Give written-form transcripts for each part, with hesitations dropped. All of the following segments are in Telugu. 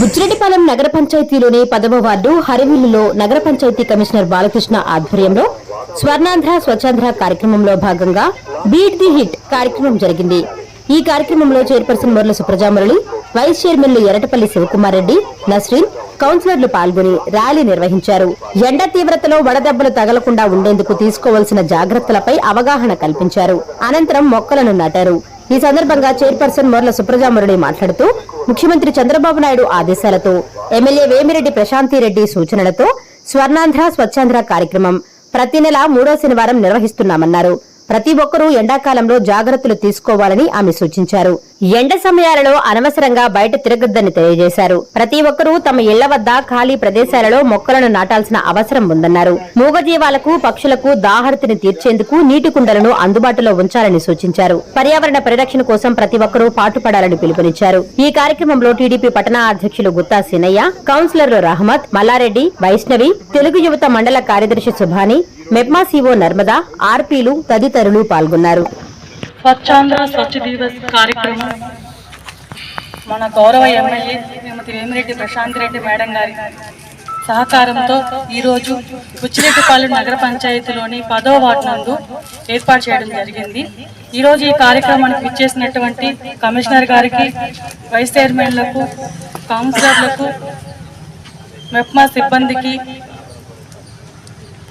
బుచ్చిరెడ్డిపాలెం నగర పంచాయతీలోని 10వ వార్డు హరివిల్లులో నగర పంచాయతీ కమిషనర్ బాలకృష్ణ ఆధ్వర్యంలో స్వర్ణాంధ్ర స్వచ్ఛాంధ్ర కార్యక్రమంలో భాగంగా బీట్ ది హిట్ కార్యక్రమం జరిగింది. ఈ కార్యక్రమంలో చైర్పర్సన్ మొర్ల సుప్రజామురళి, వైస్ చైర్మన్లు ఎరటపల్లి శివకుమార్ రెడ్డి, నస్రీన్, కౌన్సిలర్లు పాల్గొని ర్యాలీ నిర్వహించారు. ఎండ తీవ్రతలో వడదెబ్బలు తగలకుండా ఉండేందుకు తీసుకోవాల్సిన జాగ్రత్తలపై అవగాహన కల్పించారు. అనంతరం మొక్కలను నాటారు. ఈ సందర్భంగా చైర్పర్సన్ మొర్ల సుప్రజామురళి మాట్లాడుతూ ముఖ్యమంత్రి చంద్రబాబు నాయుడు ఆదేశాలతో ఎమ్మెల్యే వేమిరెడ్డి ప్రశాంతిరెడ్డి సూచనలతో స్వర్ణాంధ్ర స్వచ్ఛాంధ్ర కార్యక్రమం ప్రతి నెల 3వ శనివారం నిర్వహిస్తున్నామన్నారు. ప్రతి ఒక్కరూ ఎండాకాలంలో జాగ్రత్తలు తీసుకోవాలని ఆమె సూచించారు. ఎండ సమయాలలో అనవసరంగా బయట తిరగొద్దని తెలియజేశారు. ప్రతి ఒక్కరూ తమ ఇళ్ల వద్ద ఖాళీ ప్రదేశాలలో మొక్కలను నాటాల్సిన అవసరం ఉందన్నారు. మూగజీవాలకు, పక్షులకు దాహర్తిని తీర్చేందుకు నీటి కుండలను అందుబాటులో ఉంచాలని సూచించారు. పర్యావరణ పరిరక్షణ కోసం ప్రతి ఒక్కరూ పాటుపడాలని పిలుపునిచ్చారు. ఈ కార్యక్రమంలో టీడీపీ పట్టణ అధ్యక్షులు గుత్తా సీనయ్య, కౌన్సిలర్లు రహమత్, మల్లారెడ్డి, వైష్ణవి, తెలుగు యువత మండల కార్యదర్శి సుభాని, మెప్మా సీఓ నర్మదా, ఆర్పీలు తదితరులు పాల్గొన్నారు. స్వచ్ఛాంధ్ర స్వచ్ఛ దివస్ కార్యక్రమం మన గౌరవ ఎమ్మెల్యే శ్రీమతి వేమిరెడ్డి ప్రశాంతిరెడ్డి మేడం గారి సహకారంతో ఈరోజు బుచ్చిరెడ్డిపాలెం నగర పంచాయతీలోని 10వ వార్డు నందు ఏర్పాటు చేయడం జరిగింది. ఈరోజు ఈ కార్యక్రమానికి విచ్చేసినటువంటి కమిషనర్ గారికి, వైస్ చైర్మన్లకు, కౌన్సిలర్లకు, మెప్మా సిబ్బందికి,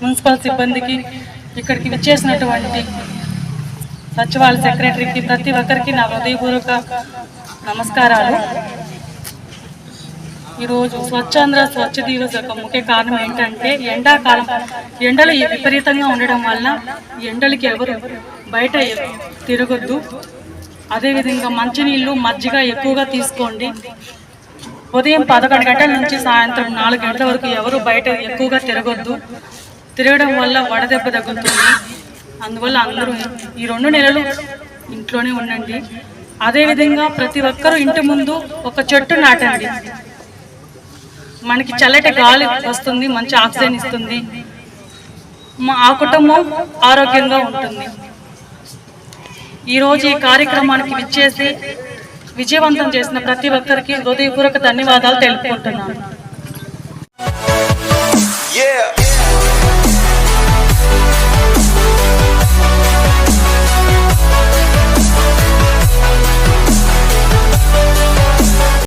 మున్సిపల్ సిబ్బందికి, ఇక్కడికి విచ్చేసినటువంటి సచివాలయ సెక్రటరీకి, ప్రతి ఒక్కరికి నా హృదయపూర్వక నమస్కారాలు. ఈరోజు స్వచ్ఛాంధ్ర స్వచ్ఛ దివస్ యొక్క ముఖ్య కారణం ఏంటంటే ఎండాకాలం ఎండలు విపరీతంగా ఉండడం వల్ల ఎండలకి ఎవరు బయట తిరగొద్దు. అదేవిధంగా మంచినీళ్ళు, మజ్జిగ ఎక్కువగా తీసుకోండి. ఉదయం 11 గంటల నుంచి సాయంత్రం 4 గంటల వరకు ఎవరు బయట ఎక్కువగా తిరగొద్దు. తిరగడం వల్ల వడదెబ్బ తగ్గుతుంది. అందువల్ల అందరూ ఈ 2 నెలలు ఇంట్లోనే ఉండండి. అదేవిధంగా ప్రతి ఒక్కరూ ఇంటి ముందు ఒక చెట్టు నాటండి. మనకి చల్లటి గాలి వస్తుంది, మంచి ఆక్సిజన్ ఇస్తుంది, ఆ కుటుంబం ఆరోగ్యంగా ఉంటుంది. ఈరోజు ఈ కార్యక్రమానికి విచ్చేసి విజయవంతం చేసిన ప్రతి ఒక్కరికి హృదయపూర్వక ధన్యవాదాలు తెలుపుకుంటున్నాను.